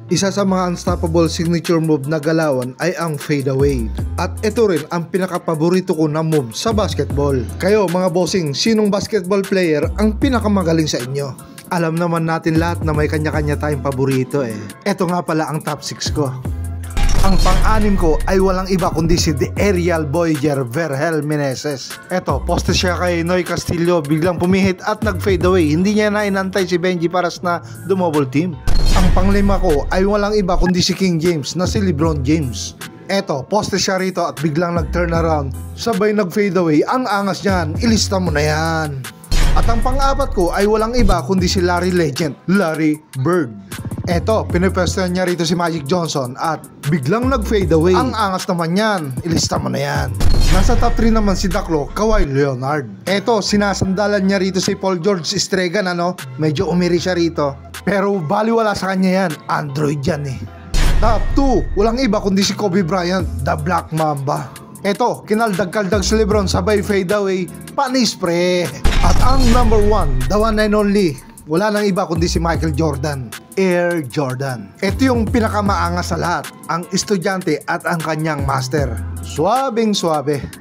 Isa sa mga unstoppable signature move na galawan ay ang fade away. At ito rin ang pinakapaborito ko na move sa basketball. Kayo mga bossing, sinong basketball player ang pinakamagaling sa inyo? Alam naman natin lahat na may kanya-kanya tayong paborito eh. Ito nga pala ang top 6 ko. Ang pang-anim ko ay walang iba kundi si The Aerial Voyager Vergel Meneses. Eto, poste siya kay Noy Castillo, biglang pumihit at nag-fade away. Hindi niya na inantay si Benji Paras na dumouble team. Ang panglima ko ay walang iba kundi si King James na si LeBron James. Eto, poste siya rito at biglang nag-turn around. Sabay nag-fade away. Ang angas niyan, ilista mo na yan. At ang pang-apat ko ay walang iba kundi si Larry Legend, Larry Bird. Eto, pinipwestuhan niya rito si Magic Johnson at biglang nag-fade away. Ang angas naman yan, ilista mo na yan. Nasa top 3 naman si Daklo, Kawhi Leonard. Eto, sinasandalan niya rito si Paul George Stregan, medyo umiri siya rito. Pero baliwala sa kanya yan, Android yan eh. Top 2, walang iba kundi si Kobe Bryant, The Black Mamba. Eto, kinaldag-kaldag si LeBron, sabay fade away, panis pre. At ang number 1, the one and only, wala nang iba kundi si Michael Jordan, Air Jordan. Ito yung pinakamaangas sa lahat, ang estudyante at ang kanyang master. Suabing suabe.